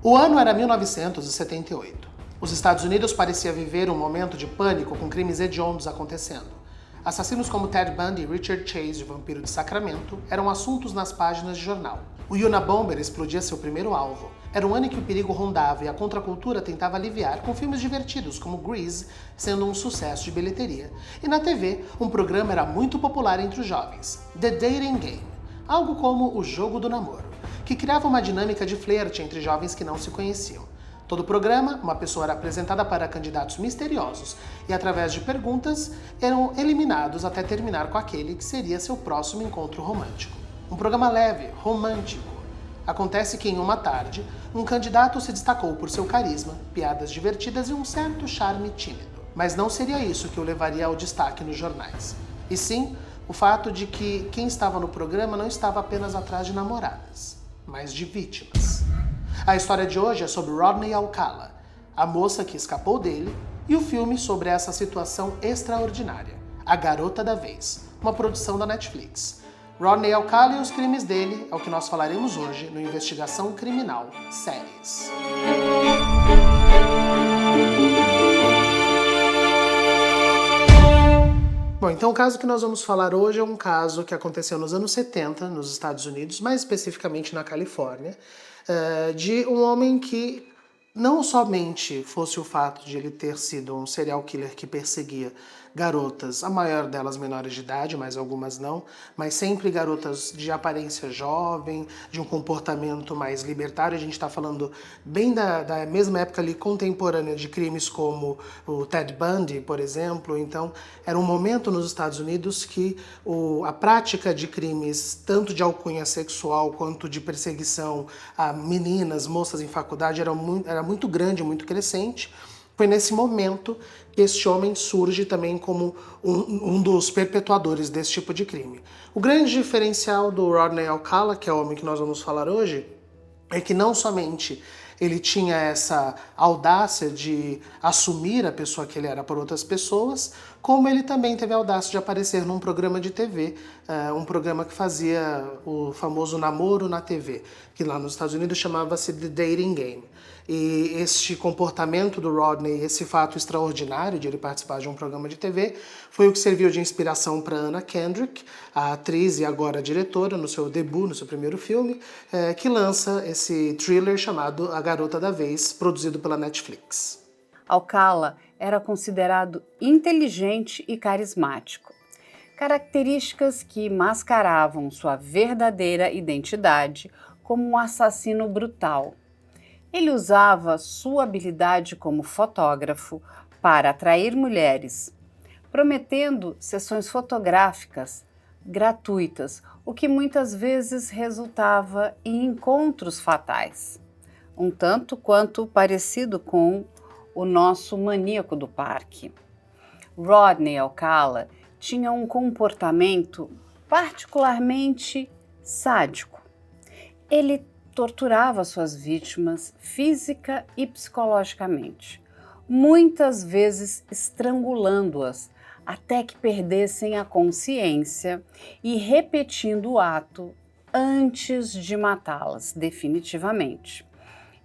O ano era 1978. Os Estados Unidos parecia viver um momento de pânico com crimes hediondos acontecendo. Assassinos como Ted Bundy e Richard Chase, o vampiro de Sacramento, eram assuntos nas páginas de jornal. O Unabomber explodia seu primeiro alvo. Era um ano em que o perigo rondava e a contracultura tentava aliviar com filmes divertidos como Grease sendo um sucesso de bilheteria. E na TV, um programa era muito popular entre os jovens, The Dating Game, algo como o jogo do namoro, que criava uma dinâmica de flerte entre jovens que não se conheciam. Todo o programa, uma pessoa era apresentada para candidatos misteriosos e, através de perguntas, eram eliminados até terminar com aquele que seria seu próximo encontro romântico. Um programa leve, romântico. Acontece que, em uma tarde, um candidato se destacou por seu carisma, piadas divertidas e um certo charme tímido. Mas não seria isso que o levaria ao destaque nos jornais. E sim, o fato de que quem estava no programa não estava apenas atrás de namoradas, mas de vítimas. A história de hoje é sobre Rodney Alcala, a moça que escapou dele, e o filme sobre essa situação extraordinária, A Garota da Vez, uma produção da Netflix. Rodney Alcala e os crimes dele é o que nós falaremos hoje no Investigação Criminal Séries. Bom, então o caso que nós vamos falar hoje é um caso que aconteceu nos anos 70 nos Estados Unidos, mais especificamente na Califórnia, de um homem que não somente fosse o fato de ele ter sido um serial killer que perseguia garotas, a maior delas menores de idade, mas algumas não, mas sempre garotas de aparência jovem, de um comportamento mais libertário. A gente está falando bem da mesma época ali contemporânea de crimes como o Ted Bundy, por exemplo. Então, era um momento nos Estados Unidos que a prática de crimes, tanto de alcunha sexual quanto de perseguição a meninas, moças em faculdade, era muito grande, muito crescente. Foi nesse momento que este homem surge também como um dos perpetuadores desse tipo de crime. O grande diferencial do Rodney Alcala, que é o homem que nós vamos falar hoje, é que não somente ele tinha essa audácia de assumir a pessoa que ele era por outras pessoas, como ele também teve a audácia de aparecer num programa de TV, um programa que fazia o famoso namoro na TV, que lá nos Estados Unidos chamava-se The Dating Game. E este comportamento do Rodney, esse fato extraordinário de ele participar de um programa de TV, foi o que serviu de inspiração para Anna Kendrick, a atriz e agora diretora, no seu debut, no seu primeiro filme, que lança esse thriller chamado A Garota da Vez, produzido pela Netflix. Alcala era considerado inteligente e carismático, características que mascaravam sua verdadeira identidade como um assassino brutal. Ele usava sua habilidade como fotógrafo para atrair mulheres, prometendo sessões fotográficas gratuitas, o que muitas vezes resultava em encontros fatais, um tanto quanto parecido com o nosso maníaco do parque. Rodney Alcala tinha um comportamento particularmente sádico. Ele torturava suas vítimas física e psicologicamente, muitas vezes estrangulando-as até que perdessem a consciência e repetindo o ato antes de matá-las definitivamente.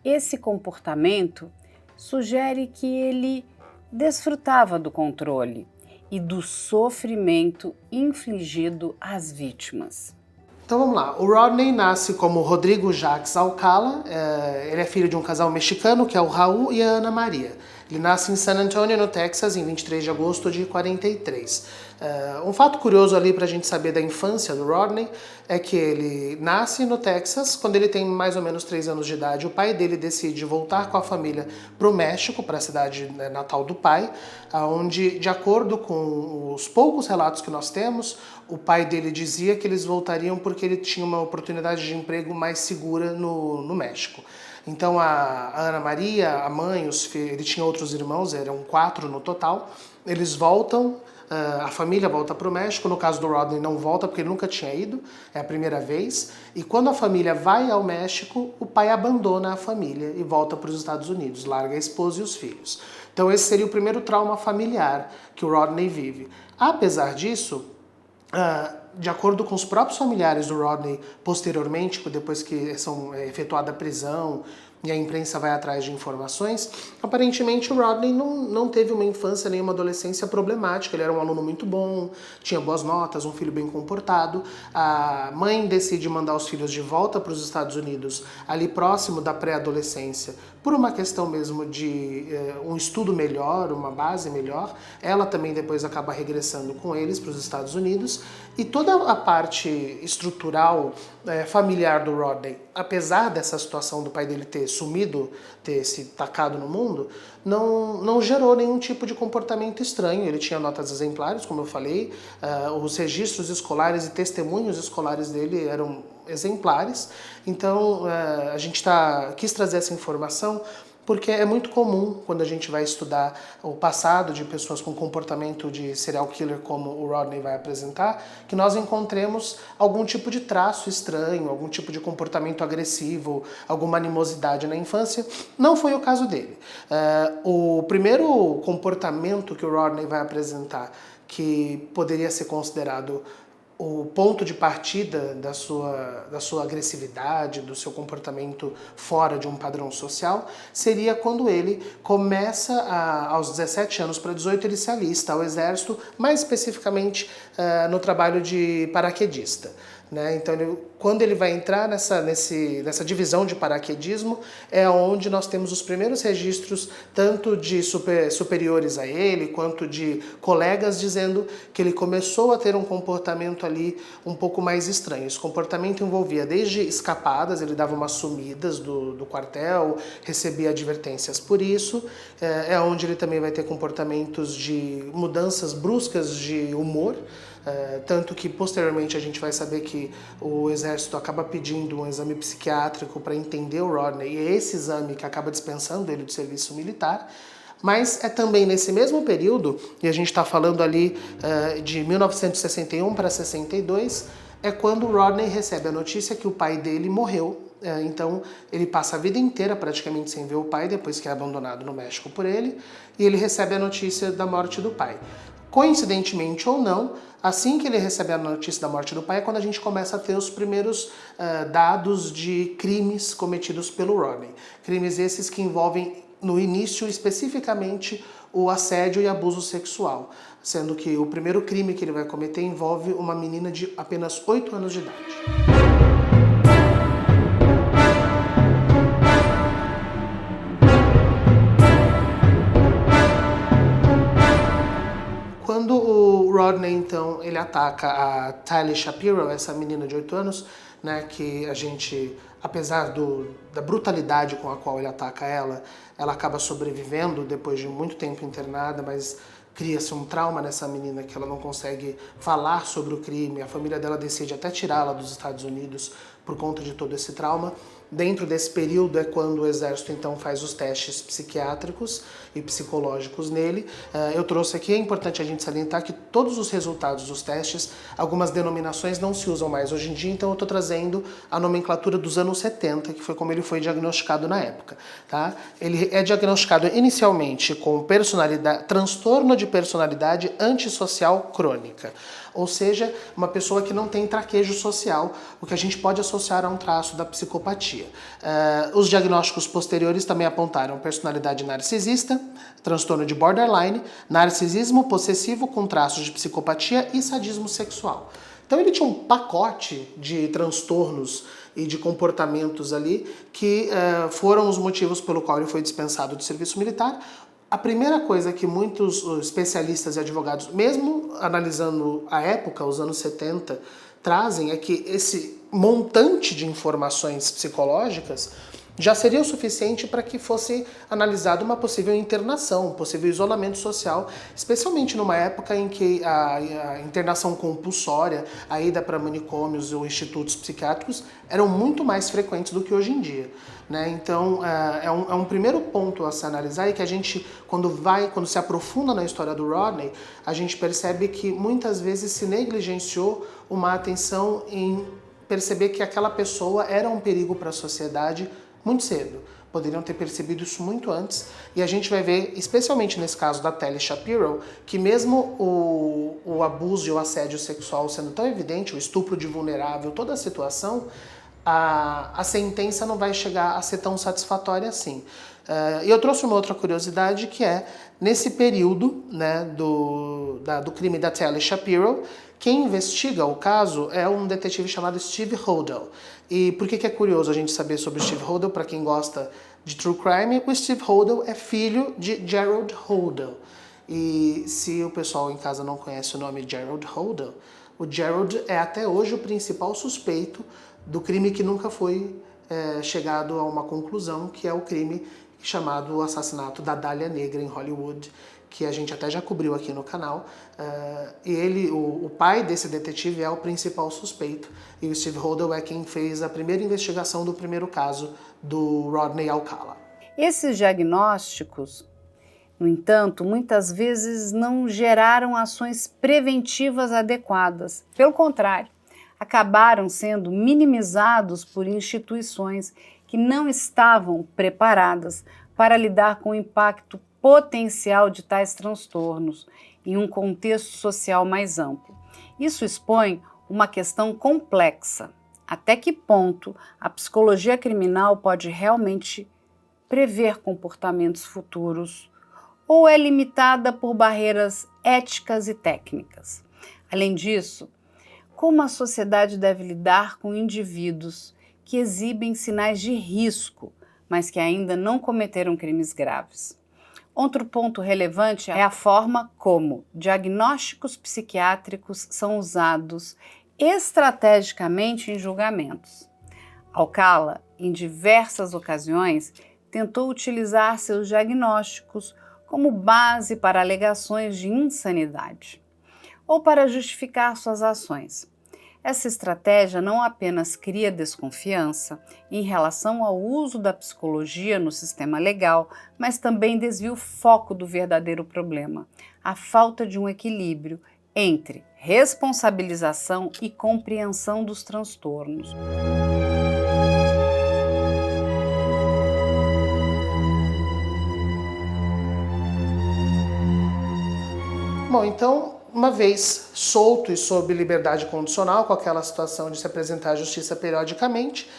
Esse comportamento sugere que ele desfrutava do controle e do sofrimento infligido às vítimas. Então vamos lá, o Rodney nasce como Rodrigo Jacques Alcala, ele é filho de um casal mexicano que é o Raul e a Ana Maria. Ele nasce em San Antonio, no Texas, em 23 de agosto de 43. Um fato curioso ali para a gente saber da infância do Rodney é que ele nasce no Texas. Quando ele tem mais ou menos 3 anos de idade, o pai dele decide voltar com a família para o México, para a cidade natal do pai, onde, de acordo com os poucos relatos que nós temos, o pai dele dizia que eles voltariam porque ele tinha uma oportunidade de emprego mais segura no México. Então a Ana Maria, a mãe, os filhos, ele tinha outros irmãos, eram 4 no total, eles voltam, a família volta para o México. No caso do Rodney não volta porque ele nunca tinha ido, é a primeira vez, e quando a família vai ao México, o pai abandona a família e volta para os Estados Unidos, larga a esposa e os filhos. Então esse seria o primeiro trauma familiar que o Rodney vive. Apesar disso, de acordo com os próprios familiares do Rodney, posteriormente, depois que são efetuada a prisão e a imprensa vai atrás de informações, aparentemente o Rodney não teve uma infância nem uma adolescência problemática. Ele era um aluno muito bom, tinha boas notas, um filho bem comportado. A mãe decide mandar os filhos de volta para os Estados Unidos, ali próximo da pré-adolescência, por uma questão mesmo de um estudo melhor, uma base melhor. Ela também depois acaba regressando com eles para os Estados Unidos. E toda a parte estrutural, familiar do Rodney, apesar dessa situação do pai dele ter sumido, ter se tacado no mundo, não gerou nenhum tipo de comportamento estranho. Ele tinha notas exemplares, como eu falei, os registros escolares e testemunhos escolares dele eram exemplares. Então a gente quis trazer essa informação porque é muito comum, quando a gente vai estudar o passado de pessoas com comportamento de serial killer, como o Rodney vai apresentar, que nós encontremos algum tipo de traço estranho, algum tipo de comportamento agressivo, alguma animosidade na infância. Não foi o caso dele. O primeiro comportamento que o Rodney vai apresentar, que poderia ser considerado o ponto de partida da sua agressividade, do seu comportamento fora de um padrão social, seria quando ele começa, aos 17 anos para 18, ele se alista ao exército, mais especificamente no trabalho de paraquedista. Então, quando ele vai entrar nessa divisão de paraquedismo, é onde nós temos os primeiros registros, tanto de superiores a ele, quanto de colegas, dizendo que ele começou a ter um comportamento ali um pouco mais estranho. Esse comportamento envolvia desde escapadas, ele dava umas sumidas do quartel, recebia advertências por isso, é onde ele também vai ter comportamentos de mudanças bruscas de humor, tanto que posteriormente a gente vai saber que o exército acaba pedindo um exame psiquiátrico para entender o Rodney, e é esse exame que acaba dispensando ele do serviço militar. Mas é também nesse mesmo período, e a gente está falando ali de 1961 para 62, é quando o Rodney recebe a notícia que o pai dele morreu. Então ele passa a vida inteira praticamente sem ver o pai, depois que é abandonado no México por ele, e ele recebe a notícia da morte do pai. Coincidentemente ou não, assim que ele recebe a notícia da morte do pai é quando a gente começa a ter os primeiros dados de crimes cometidos pelo Rodney. Crimes esses que envolvem, no início, especificamente o assédio e abuso sexual, sendo que o primeiro crime que ele vai cometer envolve uma menina de apenas 8 anos de idade. Quando o Rodney, então, ele ataca a Tylee Shapiro, essa menina de 8 anos, que a gente, apesar da brutalidade com a qual ele ataca ela acaba sobrevivendo depois de muito tempo internada, mas cria-se um trauma nessa menina que ela não consegue falar sobre o crime, a família dela decide até tirá-la dos Estados Unidos por conta de todo esse trauma. Dentro desse período é quando o exército então faz os testes psiquiátricos e psicológicos nele. Eu trouxe aqui, é importante a gente salientar que todos os resultados dos testes, algumas denominações não se usam mais hoje em dia, então eu estou trazendo a nomenclatura dos anos 70, que foi como ele foi diagnosticado na época. Tá? Ele é diagnosticado inicialmente com transtorno de personalidade antissocial crônica, ou seja, uma pessoa que não tem traquejo social, o que a gente pode associar a um traço da psicopatia. Os diagnósticos posteriores também apontaram personalidade narcisista, transtorno de borderline, narcisismo possessivo com traços de psicopatia e sadismo sexual. Então ele tinha um pacote de transtornos e de comportamentos ali que foram os motivos pelo qual ele foi dispensado do serviço militar. A primeira coisa que muitos especialistas e advogados, mesmo analisando a época, os anos 70, trazem é que esse montante de informações psicológicas já seria o suficiente para que fosse analisada uma possível internação, um possível isolamento social, especialmente numa época em que a internação compulsória, a ida para manicômios ou institutos psiquiátricos eram muito mais frequentes do que hoje em dia. Então, é um primeiro ponto a se analisar, e que a gente, quando se aprofunda na história do Rodney, a gente percebe que muitas vezes se negligenciou uma atenção em perceber que aquela pessoa era um perigo para a sociedade muito cedo. Poderiam ter percebido isso muito antes, e a gente vai ver, especialmente nesse caso da Tylee Shapiro, que mesmo o abuso e o assédio sexual sendo tão evidente, o estupro de vulnerável, toda a situação, a sentença não vai chegar a ser tão satisfatória assim. E eu trouxe uma outra curiosidade que é, nesse período, né, do crime da Telly Shapiro, quem investiga o caso é um detetive chamado Steve Hodel. E por que é curioso a gente saber sobre o Steve Hodel? Para quem gosta de true crime, o Steve Hodel é filho de Gerald Hodel. E se o pessoal em casa não conhece o nome Gerald Hodel, o Gerald é até hoje o principal suspeito do crime que nunca foi chegado a uma conclusão, que é o crime chamado o assassinato da Dália Negra em Hollywood, que a gente até já cobriu aqui no canal. E ele, o pai desse detetive é o principal suspeito, e o Steve Hodel é quem fez a primeira investigação do primeiro caso do Rodney Alcala. Esses diagnósticos, no entanto, muitas vezes não geraram ações preventivas adequadas. Pelo contrário, acabaram sendo minimizados por instituições que não estavam preparadas para lidar com o impacto potencial de tais transtornos em um contexto social mais amplo. Isso expõe uma questão complexa. Até que ponto a psicologia criminal pode realmente prever comportamentos futuros ou é limitada por barreiras éticas e técnicas? Além disso, como a sociedade deve lidar com indivíduos que exibem sinais de risco, mas que ainda não cometeram crimes graves? Outro ponto relevante é a forma como diagnósticos psiquiátricos são usados estrategicamente em julgamentos. Alcala, em diversas ocasiões, tentou utilizar seus diagnósticos como base para alegações de insanidade ou para justificar suas ações. Essa estratégia não apenas cria desconfiança em relação ao uso da psicologia no sistema legal, mas também desvia o foco do verdadeiro problema, a falta de um equilíbrio entre responsabilização e compreensão dos transtornos. Bom, então, uma vez solto e sob liberdade condicional, com aquela situação de se apresentar à justiça periodicamente,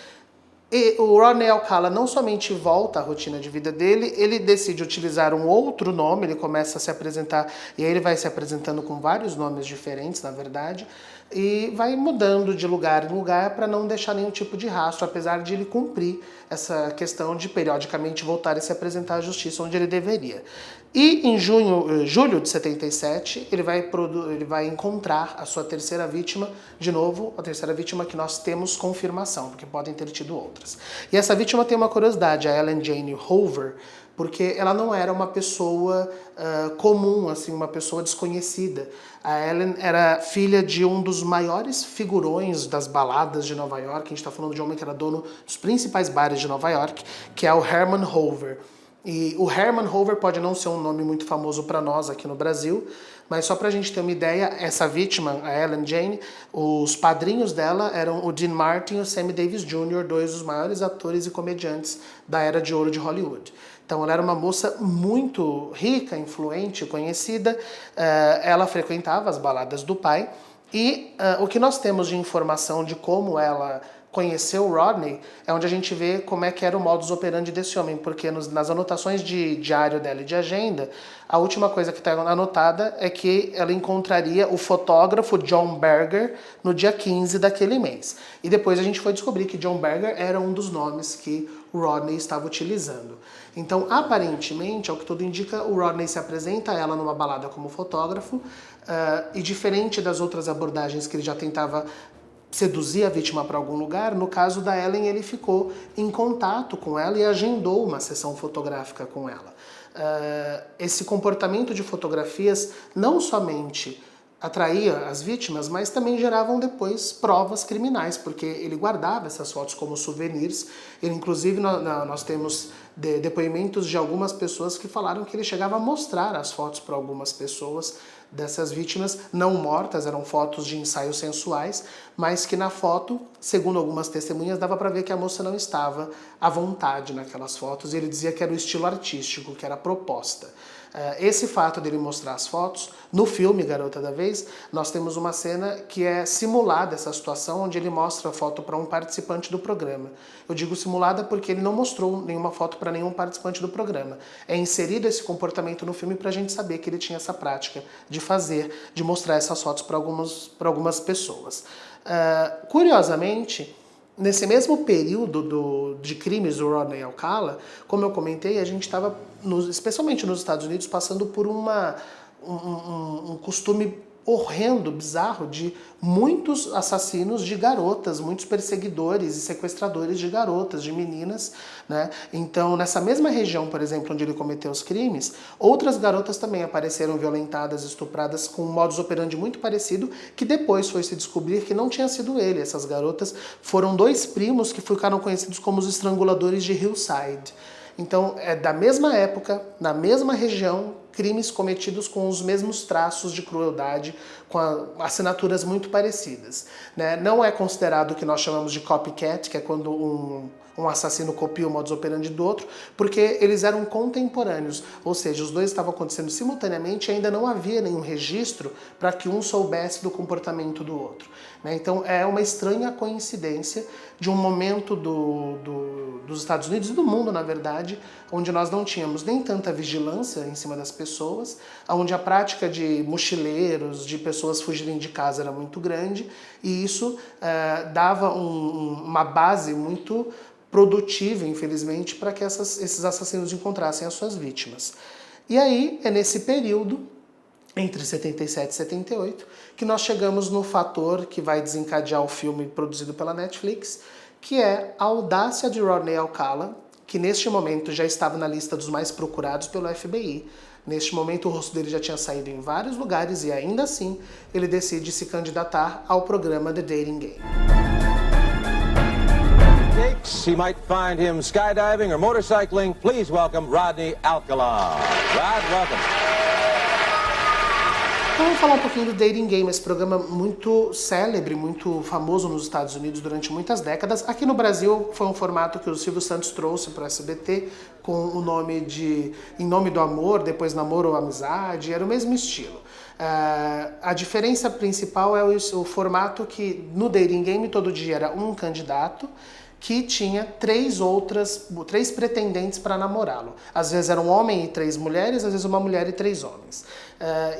e o Rodney Alcala não somente volta à rotina de vida dele, ele decide utilizar um outro nome, ele começa a se apresentar, e aí ele vai se apresentando com vários nomes diferentes, na verdade, e vai mudando de lugar em lugar para não deixar nenhum tipo de rastro, apesar de ele cumprir essa questão de periodicamente voltar e se apresentar à justiça onde ele deveria. E em julho de 77, ele vai encontrar a sua terceira vítima, de novo, a terceira vítima que nós temos confirmação, porque podem ter tido outras. E essa vítima tem uma curiosidade, a Ellen Jane Hoover, porque ela não era uma pessoa comum, assim, uma pessoa desconhecida. A Ellen era filha de um dos maiores figurões das baladas de Nova York, a gente está falando de um homem que era dono dos principais bares de Nova York, que é o Herman Hoover. E o Herman Hoover pode não ser um nome muito famoso para nós aqui no Brasil, mas só para a gente ter uma ideia, essa vítima, a Ellen Jane, os padrinhos dela eram o Dean Martin e o Sammy Davis Jr., dois dos maiores atores e comediantes da era de ouro de Hollywood. Então ela era uma moça muito rica, influente, conhecida, ela frequentava as baladas do pai, e o que nós temos de informação de como ela conheceu o Rodney é onde a gente vê como é que era o modus operandi desse homem, porque nas anotações de diário dela e de agenda, a última coisa que está anotada é que ela encontraria o fotógrafo John Berger no dia 15 daquele mês. E depois a gente foi descobrir que John Berger era um dos nomes que o Rodney estava utilizando. Então, aparentemente, ao que tudo indica, o Rodney se apresenta a ela numa balada como fotógrafo, e diferente das outras abordagens que ele já tentava seduzir a vítima para algum lugar, no caso da Ellen ele ficou em contato com ela e agendou uma sessão fotográfica com ela. Esse comportamento de fotografias não somente atraía as vítimas, mas também geravam depois provas criminais, porque ele guardava essas fotos como souvenirs. Ele, inclusive, nós temos depoimentos de algumas pessoas que falaram que ele chegava a mostrar as fotos para algumas pessoas dessas vítimas não mortas, eram fotos de ensaios sensuais, mas que na foto, segundo algumas testemunhas, dava para ver que a moça não estava à vontade naquelas fotos, e ele dizia que era o estilo artístico, que era a proposta. Esse fato dele mostrar as fotos, no filme Garota da Vez, nós temos uma cena que é simulada essa situação, onde ele mostra a foto para um participante do programa. Eu digo simulada porque ele não mostrou nenhuma foto para nenhum participante do programa. É inserido esse comportamento no filme para a gente saber que ele tinha essa prática de mostrar essas fotos para algumas pessoas. Curiosamente, nesse mesmo período de crimes do Rodney Alcala, como eu comentei, a gente estava, especialmente nos Estados Unidos, passando por um costume horrendo, bizarro, de muitos assassinos de garotas, muitos perseguidores e sequestradores de garotas, de meninas, né? Então, nessa mesma região, por exemplo, onde ele cometeu os crimes, outras garotas também apareceram violentadas, estupradas, com um modus operandi muito parecido, que depois foi se descobrir que não tinha sido ele. Essas garotas foram 2 primos que ficaram conhecidos como os estranguladores de Hillside. Então, é da mesma época, na mesma região, crimes cometidos com os mesmos traços de crueldade, com assinaturas muito parecidas, né? Não é considerado o que nós chamamos de copycat, que é quando um assassino copia o modus operandi do outro, porque eles eram contemporâneos, ou seja, os dois estavam acontecendo simultaneamente e ainda não havia nenhum registro para que um soubesse do comportamento do outro, né? Então é uma estranha coincidência de um momento dos Estados Unidos e do mundo, na verdade, onde nós não tínhamos nem tanta vigilância em cima das pessoas, onde a prática de mochileiros, de pessoas fugirem de casa era muito grande, e isso dava uma base muito produtiva, infelizmente, para que esses assassinos encontrassem as suas vítimas. E aí, é nesse período, entre 77 e 78, que nós chegamos no fator que vai desencadear o filme produzido pela Netflix, que é a audácia de Rodney Alcala, que neste momento já estava na lista dos mais procurados pelo FBI. Neste momento o rosto dele já tinha saído em vários lugares e ainda assim ele decide se candidatar ao programa The Dating Game. He might find him skydiving or motorcycling. Please welcome Rodney Alcala. Rod, welcome. Então vamos falar um pouquinho do Dating Game, esse programa muito célebre, muito famoso nos Estados Unidos durante muitas décadas. Aqui no Brasil foi um formato que o Silvio Santos trouxe para o SBT com o nome de Em Nome do Amor, depois Namoro ou Amizade, era o mesmo estilo. A diferença principal é o formato que no Dating Game todo dia era um candidato que tinha 3 pretendentes para namorá-lo. Às vezes era um homem e 3 mulheres, às vezes uma mulher e 3 homens.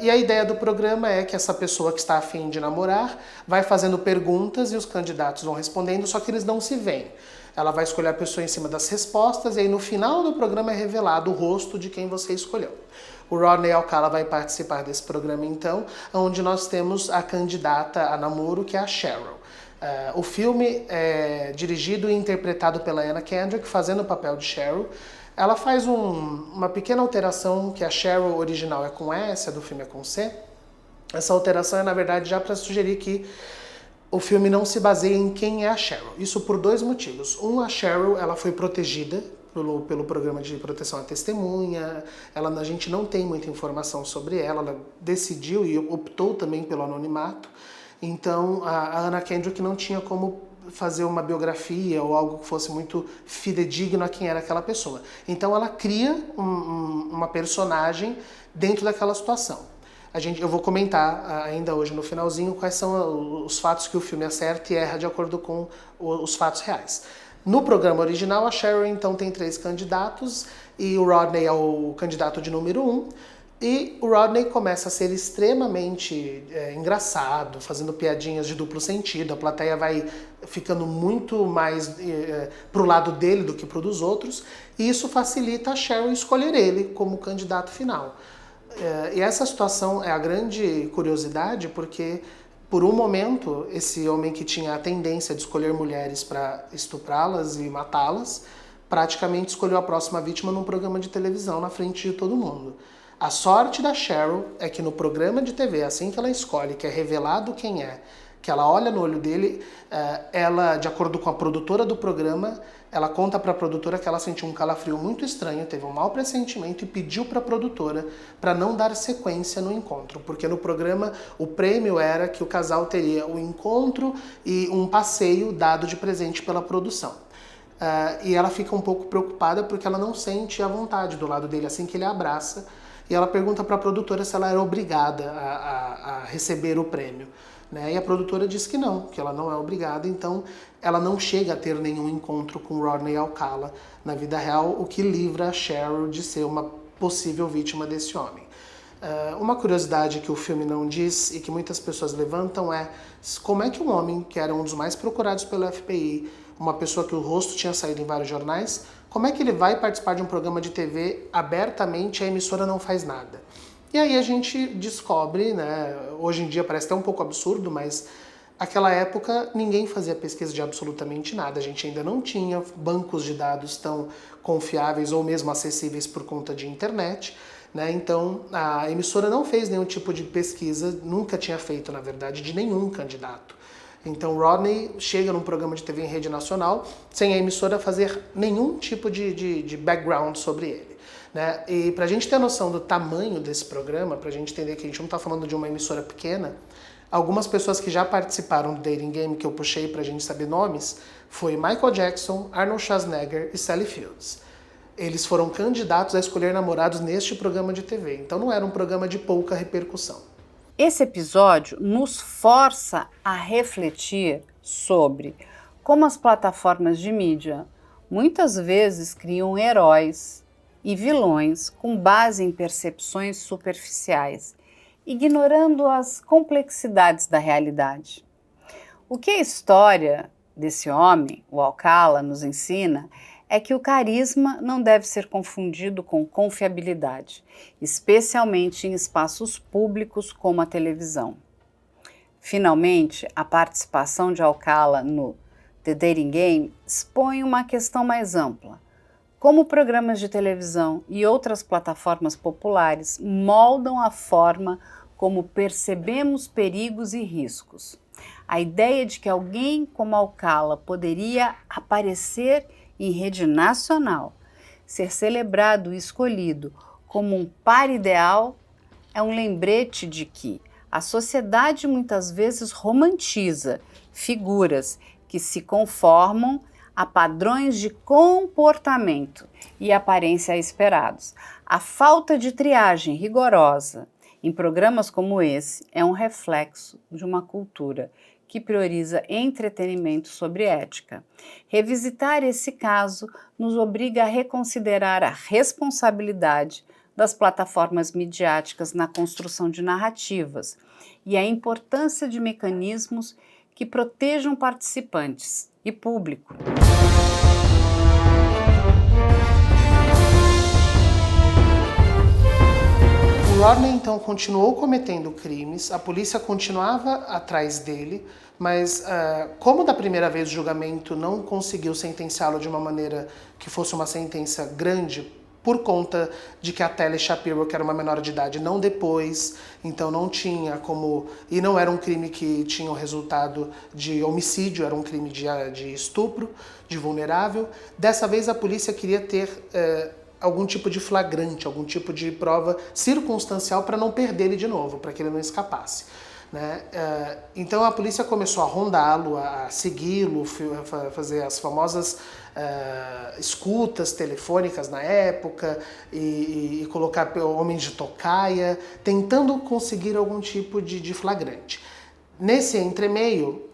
E a ideia do programa é que essa pessoa que está a fim de namorar vai fazendo perguntas e os candidatos vão respondendo, só que eles não se veem. Ela vai escolher a pessoa em cima das respostas e aí no final do programa é revelado o rosto de quem você escolheu. O Rodney Alcala vai participar desse programa então, onde nós temos a candidata a namoro, que é a Cheryl. O filme é dirigido e interpretado pela Anna Kendrick, fazendo o papel de Cheryl. Ela faz uma pequena alteração, que a Cheryl original é com S, a do filme é com C. Essa alteração é, na verdade, já para sugerir que o filme não se baseia em quem é a Cheryl. Isso por 2 motivos. A Cheryl ela foi protegida pelo programa de proteção à testemunha. A gente não tem muita informação sobre ela decidiu e optou também pelo anonimato. Então, a Anna Kendrick não tinha como fazer uma biografia ou algo que fosse muito fidedigno a quem era aquela pessoa. Então, ela cria uma personagem dentro daquela situação. Eu vou comentar ainda hoje no finalzinho quais são os fatos que o filme acerta e erra de acordo com os fatos reais. No programa original, a Cheryl então tem 3 candidatos e o Rodney é o candidato de número 1. E o Rodney começa a ser extremamente engraçado, fazendo piadinhas de duplo sentido. A plateia vai ficando muito mais pro lado dele do que pro dos outros. E isso facilita a Cheryl escolher ele como candidato final. E essa situação é a grande curiosidade, porque por um momento esse homem que tinha a tendência de escolher mulheres para estuprá-las e matá-las, praticamente escolheu a próxima vítima num programa de televisão na frente de todo mundo. A sorte da Cheryl é que no programa de TV, assim que ela escolhe, que é revelado quem é, que ela olha no olho dele, ela, de acordo com a produtora do programa, ela conta para a produtora que ela sentiu um calafrio muito estranho, teve um mau pressentimento e pediu para a produtora para não dar sequência no encontro, porque no programa o prêmio era que o casal teria o encontro e um passeio dado de presente pela produção. E ela fica um pouco preocupada porque ela não sente a vontade do lado dele assim que ele a abraça, e ela pergunta para a produtora se ela era obrigada a receber o prêmio. E a produtora diz que não, que ela não é obrigada, então ela não chega a ter nenhum encontro com Rodney Alcala na vida real, o que livra a Cheryl de ser uma possível vítima desse homem. Uma curiosidade que o filme não diz e que muitas pessoas levantam é como é que um homem que era um dos mais procurados pelo FBI, uma pessoa que o rosto tinha saído em vários jornais, como é que ele vai participar de um programa de TV abertamente e a emissora não faz nada? E aí a gente descobre, hoje em dia parece até um pouco absurdo, mas naquela época ninguém fazia pesquisa de absolutamente nada. A gente ainda não tinha bancos de dados tão confiáveis ou mesmo acessíveis por conta de internet. Então a emissora não fez nenhum tipo de pesquisa, nunca tinha feito, na verdade, de nenhum candidato. Então Rodney chega num programa de TV em rede nacional sem a emissora fazer nenhum tipo de background sobre ele. E para a gente ter a noção do tamanho desse programa, para a gente entender que a gente não está falando de uma emissora pequena, algumas pessoas que já participaram do Dating Game, que eu puxei para a gente saber nomes, foi Michael Jackson, Arnold Schwarzenegger e Sally Fields. Eles foram candidatos a escolher namorados neste programa de TV, então não era um programa de pouca repercussão. Esse episódio nos força a refletir sobre como as plataformas de mídia muitas vezes criam heróis e vilões com base em percepções superficiais, ignorando as complexidades da realidade. O que a história desse homem, o Alcala, nos ensina é que o carisma não deve ser confundido com confiabilidade, especialmente em espaços públicos como a televisão. Finalmente, a participação de Alcala no The Dating Game expõe uma questão mais ampla. Como programas de televisão e outras plataformas populares moldam a forma como percebemos perigos e riscos. A ideia de que alguém como Alcala poderia aparecer em rede nacional, ser celebrado e escolhido como um par ideal, é um lembrete de que a sociedade muitas vezes romantiza figuras que se conformam a padrões de comportamento e aparência esperados. A falta de triagem rigorosa em programas como esse é um reflexo de uma cultura que prioriza entretenimento sobre ética. Revisitar esse caso nos obriga a reconsiderar a responsabilidade das plataformas midiáticas na construção de narrativas e a importância de mecanismos que protejam participantes e público. O Rodney então continuou cometendo crimes, a polícia continuava atrás dele, mas como da primeira vez o julgamento não conseguiu sentenciá-lo de uma maneira que fosse uma sentença grande, por conta de que a Telly Shapiro, que era uma menor de idade, não depôs, então não tinha como... E não era um crime que tinha o resultado de homicídio, era um crime de estupro, de vulnerável. Dessa vez a polícia queria ter algum tipo de flagrante, algum tipo de prova circunstancial para não perder ele de novo, para que ele não escapasse. Então a polícia começou a rondá-lo, a segui-lo, fazer as famosas escutas telefônicas na época e colocar homens de tocaia, tentando conseguir algum tipo de flagrante. Nesse entremeio,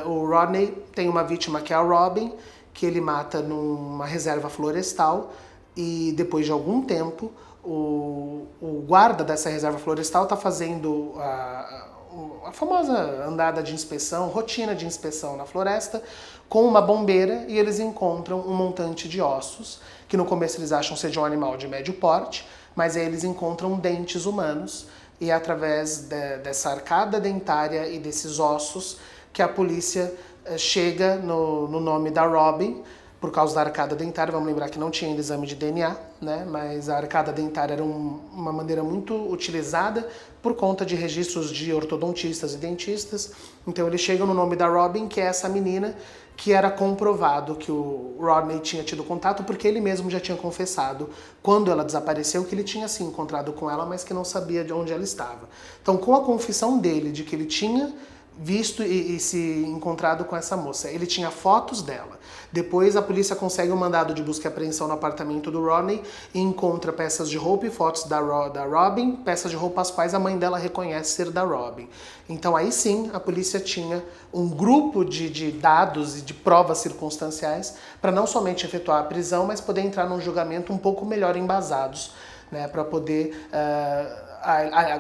o Rodney tem uma vítima que é a Robin, que ele mata numa reserva florestal, e depois de algum tempo o guarda dessa reserva florestal está fazendo a famosa andada de inspeção, rotina de inspeção na floresta, com uma bombeira, e eles encontram um montante de ossos, que no começo eles acham ser de um animal de médio porte, mas aí eles encontram dentes humanos, e é através dessa arcada dentária e desses ossos que a polícia chega no nome da Robin, por causa da arcada dentária. Vamos lembrar que não tinha ainda exame de DNA, né? Mas a arcada dentária era uma maneira muito utilizada por conta de registros de ortodontistas e dentistas. Então eles chegam no nome da Robin, que é essa menina que era comprovado que o Rodney tinha tido contato, porque ele mesmo já tinha confessado, quando ela desapareceu, que ele tinha se encontrado com ela, mas que não sabia de onde ela estava. Então, com a confissão dele de que ele tinha visto e se encontrado com essa moça, ele tinha fotos dela. Depois a polícia consegue um mandado de busca e apreensão no apartamento do Rodney e encontra peças de roupa e fotos da Robin, peças de roupa as quais a mãe dela reconhece ser da Robin. Então aí sim a polícia tinha um grupo de dados e de provas circunstanciais para não somente efetuar a prisão, mas poder entrar num julgamento um pouco melhor embasados, né, para poder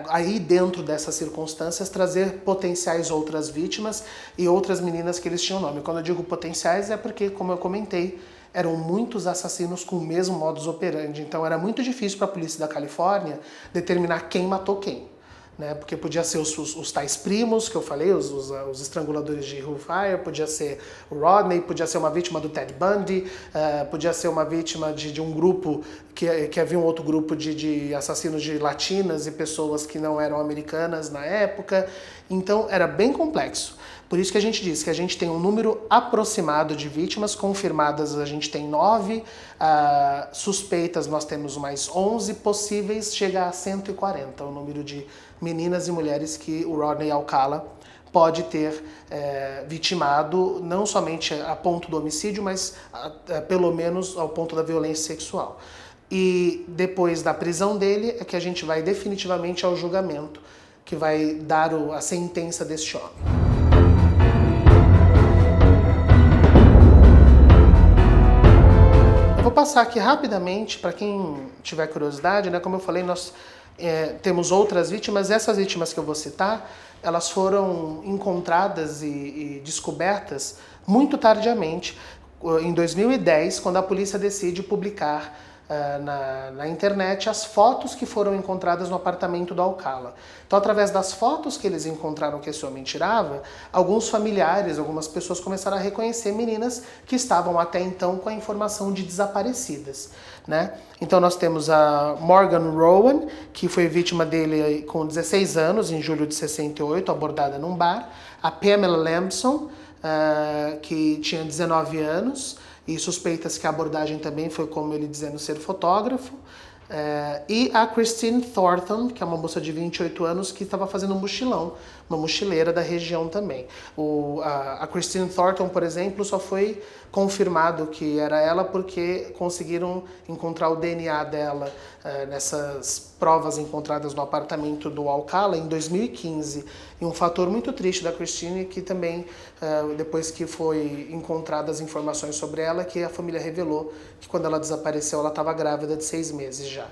aí dentro dessas circunstâncias trazer potenciais outras vítimas e outras meninas que eles tinham nome. Quando eu digo potenciais é porque, como eu comentei, eram muitos assassinos com o mesmo modus operandi, então era muito difícil para a polícia da Califórnia determinar quem matou quem, né? Porque podia ser os tais primos que eu falei, os estranguladores de Hill Fire, podia ser o Rodney, podia ser uma vítima do Ted Bundy, podia ser uma vítima de um grupo que havia um outro grupo de assassinos de latinas e pessoas que não eram americanas na época. Então era bem complexo. Por isso que a gente diz que a gente tem um número aproximado de vítimas, confirmadas a gente tem 9, suspeitas nós temos mais 11, possíveis chega a 140, o número de meninas e mulheres que o Rodney Alcala pode ter vitimado, não somente a ponto do homicídio, mas pelo menos ao ponto da violência sexual. E depois da prisão dele é que a gente vai definitivamente ao julgamento, que vai dar a sentença deste homem. Vou passar aqui rapidamente, para quem tiver curiosidade, né? Como eu falei, nós temos outras vítimas. Essas vítimas que eu vou citar, elas foram encontradas e descobertas muito tardiamente, em 2010, quando a polícia decide publicar na internet as fotos que foram encontradas no apartamento do Alcala. Então, através das fotos que eles encontraram que esse homem tirava, alguns familiares, algumas pessoas começaram a reconhecer meninas que estavam até então com a informação de desaparecidas, né? Então nós temos a Morgan Rowan, que foi vítima dele com 16 anos, em julho de 68, abordada num bar. A Pamela Lambson, que tinha 19 anos, e suspeita-se que a abordagem também foi como ele dizendo ser fotógrafo. E a Christine Thornton, que é uma moça de 28 anos que estava fazendo um mochilão, uma mochileira da região também. A Christine Thornton, por exemplo, só foi confirmado que era ela porque conseguiram encontrar o DNA dela nessas provas encontradas no apartamento do Alcala em 2015. E um fator muito triste da Christine, que também, depois que foi encontradas informações sobre ela, que a família revelou que quando ela desapareceu ela estava grávida de 6 meses já.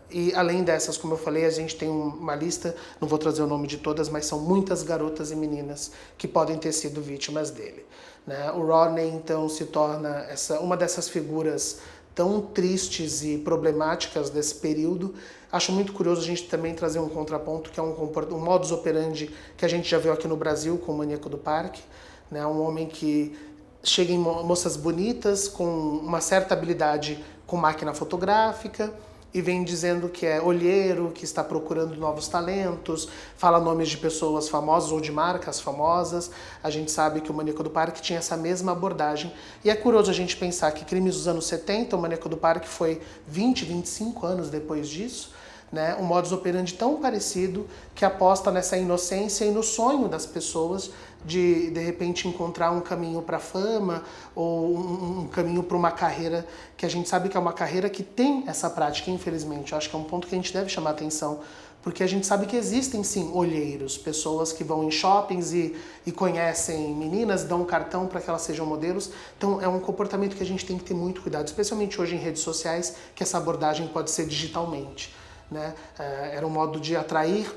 E além dessas, como eu falei, a gente tem uma lista, não vou trazer o nome de todas, mas são muitas garotas e meninas que podem ter sido vítimas dele, né? O Rodney, então, se torna uma dessas figuras tão tristes e problemáticas desse período. Acho muito curioso a gente também trazer um contraponto, que é um modus operandi que a gente já viu aqui no Brasil com o Maníaco do Parque, né? Um homem que chega em moças bonitas, com uma certa habilidade com máquina fotográfica, e vem dizendo que é olheiro, que está procurando novos talentos, fala nomes de pessoas famosas ou de marcas famosas. A gente sabe que o Maníaco do Parque tinha essa mesma abordagem. E é curioso a gente pensar que crimes dos anos 70, o Maníaco do Parque foi 20, 25 anos depois disso, né? Um modus operandi tão parecido, que aposta nessa inocência e no sonho das pessoas de repente encontrar um caminho para a fama ou um caminho para uma carreira que a gente sabe que é uma carreira que tem essa prática, infelizmente. Eu acho que é um ponto que a gente deve chamar atenção, porque a gente sabe que existem sim olheiros, pessoas que vão em shoppings e conhecem meninas, dão um cartão para que elas sejam modelos. Então é um comportamento que a gente tem que ter muito cuidado, especialmente hoje em redes sociais, que essa abordagem pode ser digitalmente, né? Era um modo de atrair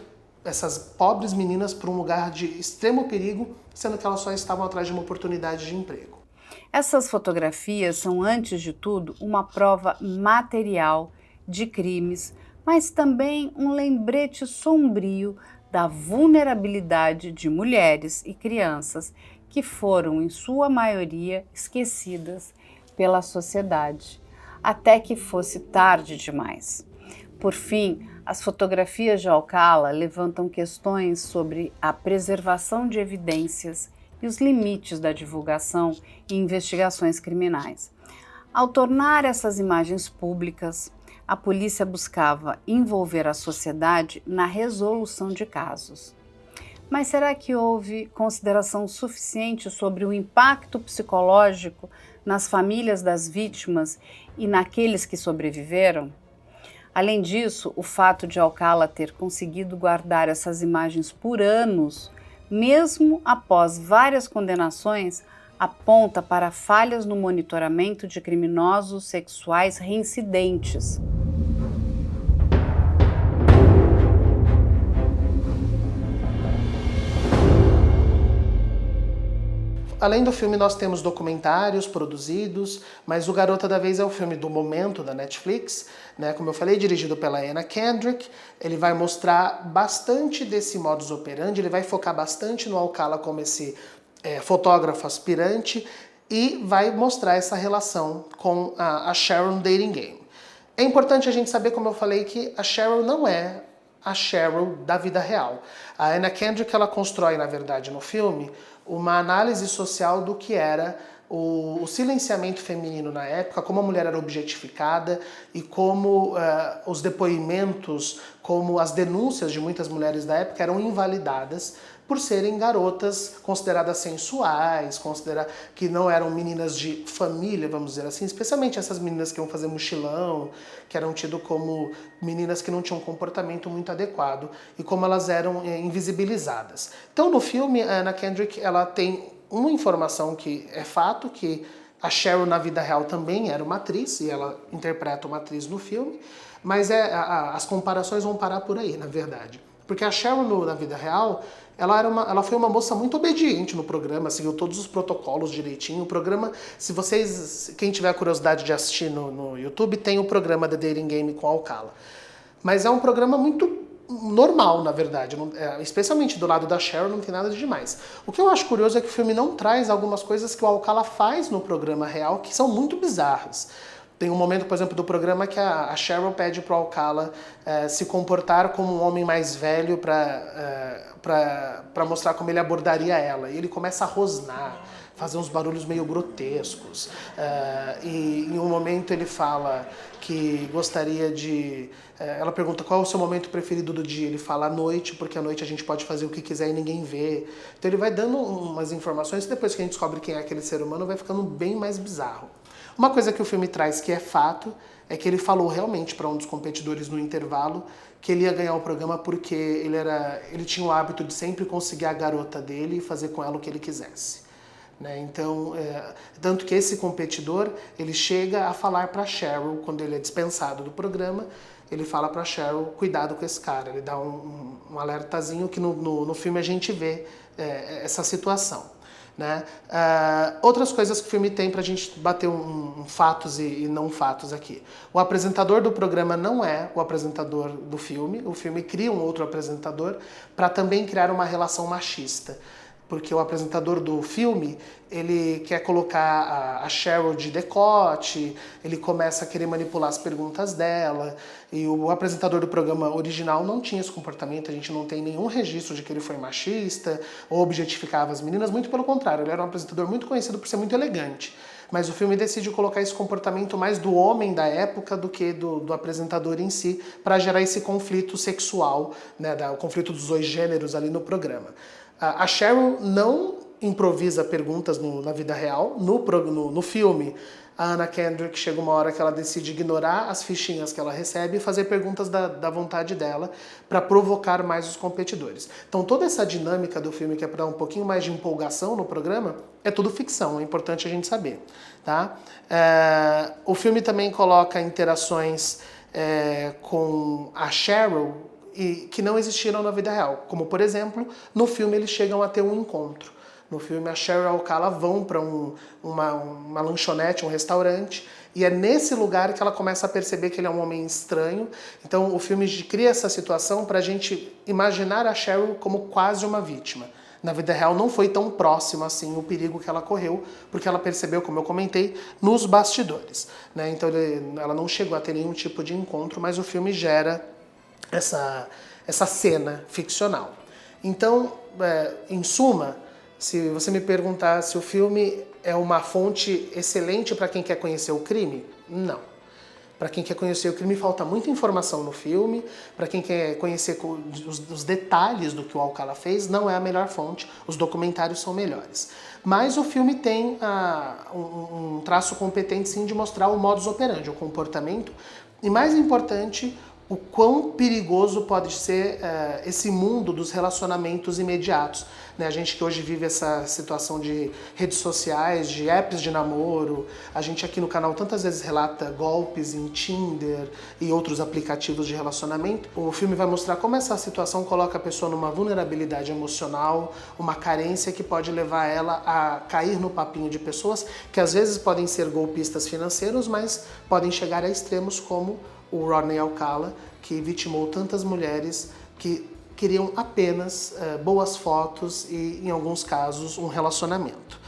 essas pobres meninas para um lugar de extremo perigo, sendo que elas só estavam atrás de uma oportunidade de emprego. Essas fotografias são, antes de tudo, uma prova material de crimes, mas também um lembrete sombrio da vulnerabilidade de mulheres e crianças que foram, em sua maioria, esquecidas pela sociedade, até que fosse tarde demais. Por fim, as fotografias de Alcala levantam questões sobre a preservação de evidências e os limites da divulgação e investigações criminais. Ao tornar essas imagens públicas, a polícia buscava envolver a sociedade na resolução de casos. Mas será que houve consideração suficiente sobre o impacto psicológico nas famílias das vítimas e naqueles que sobreviveram? Além disso, o fato de Alcala ter conseguido guardar essas imagens por anos, mesmo após várias condenações, aponta para falhas no monitoramento de criminosos sexuais reincidentes. Além do filme, nós temos documentários produzidos, mas o Garota da Vez é o filme do momento da Netflix, né? Como eu falei, dirigido pela Anna Kendrick. Ele vai mostrar bastante desse modus operandi, ele vai focar bastante no Alcala como esse fotógrafo aspirante e vai mostrar essa relação com a Sharon Dating Game. É importante a gente saber, como eu falei, que a Sharon não é a Cheryl da vida real. A Anna Kendrick, ela constrói, na verdade, no filme, uma análise social do que era o silenciamento feminino na época, como a mulher era objetificada e como os depoimentos, como as denúncias de muitas mulheres da época eram invalidadas por serem garotas consideradas sensuais, que não eram meninas de família, vamos dizer assim, especialmente essas meninas que iam fazer mochilão, que eram tidas como meninas que não tinham um comportamento muito adequado e como elas eram invisibilizadas. Então no filme, a Anna Kendrick, ela tem uma informação que é fato, que a Cheryl na vida real também era uma atriz, e ela interpreta uma atriz no filme, mas as comparações vão parar por aí, na verdade. Porque a Cheryl na vida real, ela foi uma moça muito obediente no programa, seguiu todos os protocolos direitinho. O programa, quem tiver curiosidade de assistir no YouTube, tem o programa The Dating Game com a Alcala. Mas é um programa muito normal, na verdade, especialmente do lado da Cheryl, não tem nada de demais. O que eu acho curioso é que o filme não traz algumas coisas que o Alcala faz no programa real que são muito bizarras. Tem um momento, por exemplo, do programa que a Cheryl pede pro Alcala se comportar como um homem mais velho para mostrar como ele abordaria ela. E ele começa a rosnar, fazer uns barulhos meio grotescos. E em um momento ele fala que gostaria de... ela pergunta qual é o seu momento preferido do dia. Ele fala à noite, porque à noite a gente pode fazer o que quiser e ninguém vê. Então ele vai dando umas informações e depois que a gente descobre quem é aquele ser humano, vai ficando bem mais bizarro. Uma coisa que o filme traz que é fato é que ele falou realmente para um dos competidores no intervalo que ele ia ganhar o programa porque ele tinha o hábito de sempre conseguir a garota dele e fazer com ela o que ele quisesse. Né? Então, tanto que esse competidor, ele chega a falar para Cheryl, quando ele é dispensado do programa, ele fala para Cheryl, cuidado com esse cara, ele dá um alertazinho que no filme a gente vê essa situação. Né? Outras coisas que o filme tem pra gente bater fatos e não fatos aqui. O apresentador do programa não é o apresentador do filme. O filme cria um outro apresentador para também criar uma relação machista. Porque o apresentador do filme, ele quer colocar a Cheryl de decote, ele começa a querer manipular as perguntas dela, e o apresentador do programa original não tinha esse comportamento, a gente não tem nenhum registro de que ele foi machista ou objetificava as meninas, muito pelo contrário, ele era um apresentador muito conhecido por ser muito elegante. Mas o filme decide colocar esse comportamento mais do homem da época do que do apresentador em si, para gerar esse conflito sexual, né, o conflito dos dois gêneros ali no programa. A Cheryl não improvisa perguntas na vida real. No filme, a Anna Kendrick chega uma hora que ela decide ignorar as fichinhas que ela recebe e fazer perguntas da vontade dela para provocar mais os competidores. Então toda essa dinâmica do filme, que é para dar um pouquinho mais de empolgação no programa, é tudo ficção, é importante a gente saber. Tá? O filme também coloca interações com a Cheryl que não existiram na vida real. Como, por exemplo, no filme eles chegam a ter um encontro. No filme, a Cheryl e a Alcala vão para uma lanchonete, um restaurante, e é nesse lugar que ela começa a perceber que ele é um homem estranho. Então, o filme cria essa situação para a gente imaginar a Cheryl como quase uma vítima. Na vida real não foi tão próximo assim o perigo que ela correu, porque ela percebeu, como eu comentei, nos bastidores, né? Então ela não chegou a ter nenhum tipo de encontro, mas o filme gera essa cena ficcional. Então, em suma, se você me perguntar se o filme é uma fonte excelente para quem quer conhecer o crime, não. Para quem quer conhecer o crime, falta muita informação no filme. Para quem quer conhecer os detalhes do que o Alcala fez, não é a melhor fonte. Os documentários são melhores. Mas o filme tem um traço competente, sim, de mostrar o modus operandi, o comportamento. E mais importante, o quão perigoso pode ser esse mundo dos relacionamentos imediatos. Né? A gente que hoje vive essa situação de redes sociais, de apps de namoro, a gente aqui no canal tantas vezes relata golpes em Tinder e outros aplicativos de relacionamento. O filme vai mostrar como essa situação coloca a pessoa numa vulnerabilidade emocional, uma carência que pode levar ela a cair no papinho de pessoas que às vezes podem ser golpistas financeiros, mas podem chegar a extremos como o Rodney Alcala, que vitimou tantas mulheres que queriam apenas boas fotos e, em alguns casos, um relacionamento.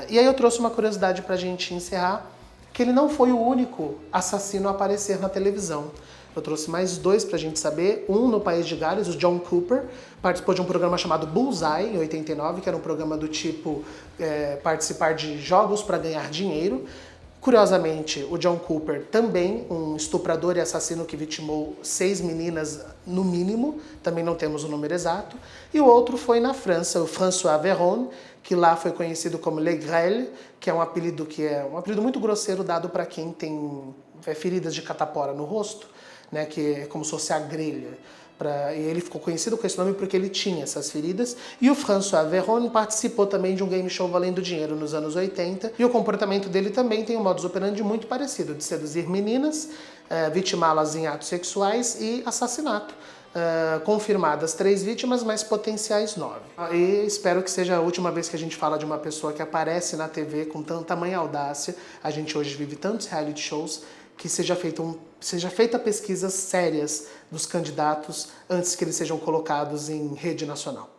E aí eu trouxe uma curiosidade para a gente encerrar, que ele não foi o único assassino a aparecer na televisão. Eu trouxe mais dois para a gente saber. Um no País de Gales, o John Cooper, participou de um programa chamado Bullseye, em 89, que era um programa do tipo participar de jogos para ganhar dinheiro. Curiosamente, o John Cooper também, um estuprador e assassino que vitimou 6 meninas no mínimo, também não temos o número exato. E o outro foi na França, o François Véron, que lá foi conhecido como Le Grêle, que é um apelido muito grosseiro dado para quem tem feridas de catapora no rosto, né, que é como se fosse a grelha. E ele ficou conhecido com esse nome porque ele tinha essas feridas. E o François Véron participou também de um game show valendo dinheiro nos anos 80. E o comportamento dele também tem um modus operandi muito parecido, de seduzir meninas, vitimá-las em atos sexuais e assassinato. Confirmadas 3 vítimas, mas potenciais 9. E espero que seja a última vez que a gente fala de uma pessoa que aparece na TV com tamanha audácia. A gente hoje vive tantos reality shows, que seja feita pesquisas sérias dos candidatos antes que eles sejam colocados em rede nacional.